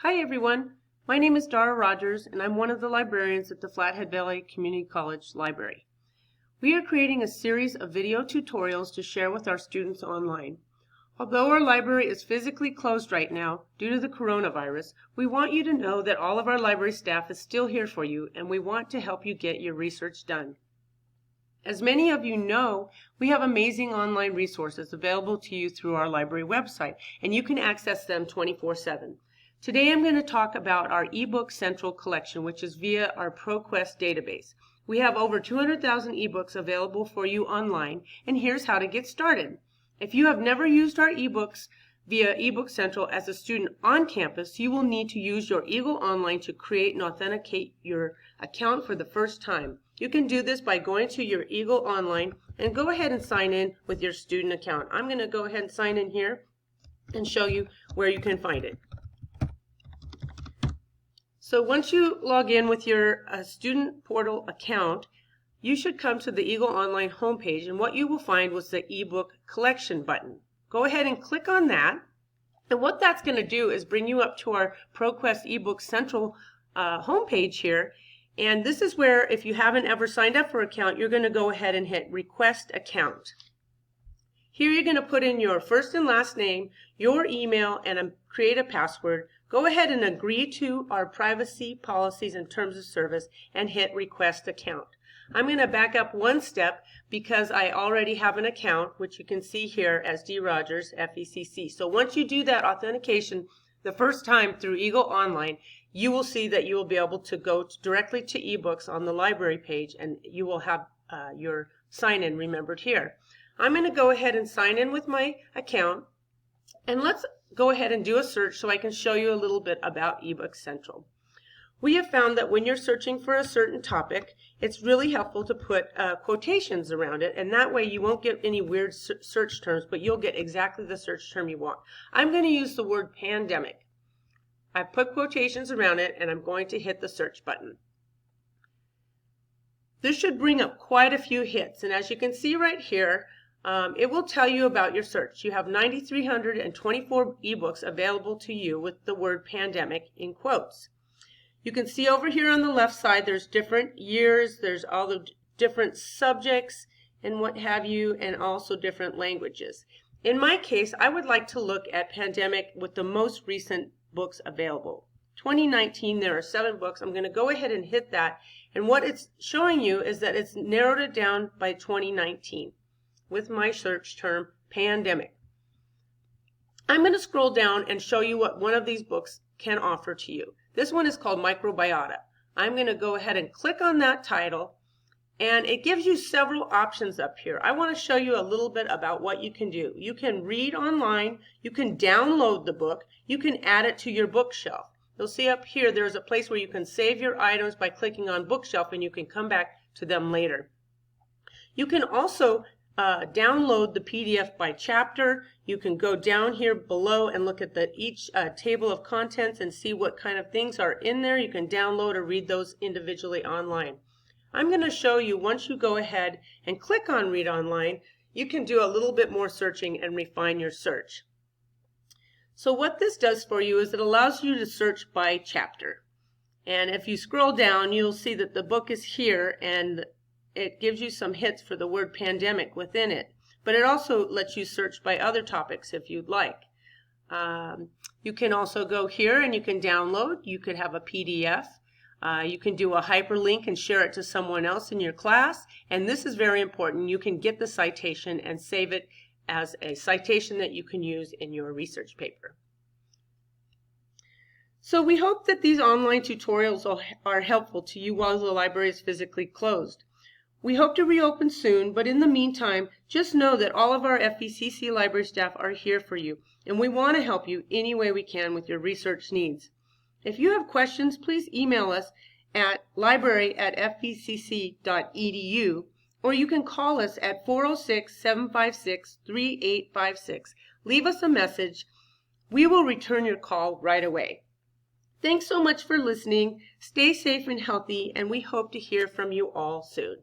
Hi everyone, my name is Dara Rogers and I'm one of the librarians at the Flathead Valley Community College Library. We are creating a series of video tutorials to share with our students online. Although our library is physically closed right now due to the coronavirus, we want you to know that all of our library staff is still here for you and we want to help you get your research done. As many of you know, we have amazing online resources available to you through our library website and you can access them 24/7. Today I'm going to talk about our EBook Central collection, which is via our ProQuest database. We have over 200,000 ebooks available for you online, and here's how to get started. If you have never used our ebooks via EBook Central as a student on campus, you will need to use your Eagle Online to create and authenticate your account for the first time. You can do this by going to your Eagle Online and go ahead and sign in with your student account. I'm going to go ahead and sign in here and show you where you can find it. So once you log in with your student portal account, you should come to the Eagle Online homepage, and what you will find was the ebook collection button. Go ahead and click on that, and what that's going to do is bring you up to our ProQuest EBook Central homepage here, and this is where, if you haven't ever signed up for an account, you're going to go ahead and hit Request Account. Here you're going to put in your first and last name, your email, and create a password. Go ahead and agree to our privacy policies and terms of service and hit Request Account. I'm going to back up one step because I already have an account, which you can see here as D. Rogers, FECC. So once you do that authentication the first time through Eagle Online, you will see that you will be able to go directly to ebooks on the library page, and you will have your sign-in remembered here. I'm going to go ahead and sign in with my account, and let's go ahead and do a search so I can show you a little bit about EBook Central. We have found that when you're searching for a certain topic, it's really helpful to put quotations around it, and that way you won't get any weird search terms, but you'll get exactly the search term you want. I'm going to use the word pandemic. I've put quotations around it, and I'm going to hit the search button. This should bring up quite a few hits, and as you can see right here, it will tell you about your search. You have 9,324 ebooks available to you with the word pandemic in quotes. You can see over here on the left side there's different years, there's all the different subjects and what have you, and also different languages. In my case, I would like to look at pandemic with the most recent books available. 2019, there are 7 books. I'm going to go ahead and hit that, and what it's showing you is that it's narrowed it down by 2019. With my search term, pandemic. I'm going to scroll down and show you what one of these books can offer to you. This one is called Microbiota. I'm going to go ahead and click on that title, and it gives you several options up here. I want to show you a little bit about what you can do. You can read online, you can download the book, you can add it to your bookshelf. You'll see up here there's a place where you can save your items by clicking on bookshelf, and you can come back to them later. You can also download the PDF by chapter. You can go down here below and look at each table of contents and see what kind of things are in there. You can download or read those individually online. I'm going to show you, once you go ahead and click on Read Online, you can do a little bit more searching and refine your search. So what this does for you is it allows you to search by chapter. And if you scroll down, you'll see that the book is here, and it gives you some hits for the word pandemic within it, but it also lets you search by other topics if you'd like. You can also go here and you can download. You could have a PDF. You can do a hyperlink and share it to someone else in your class, and this is very important. You can get the citation and save it as a citation that you can use in your research paper. So we hope that these online tutorials are helpful to you while the library is physically closed. We hope to reopen soon, but in the meantime, just know that all of our FECC library staff are here for you, and we want to help you any way we can with your research needs. If you have questions, please email us at library@fecc.edu, or you can call us at 406-756-3856. Leave us a message. We will return your call right away. Thanks so much for listening. Stay safe and healthy, and we hope to hear from you all soon.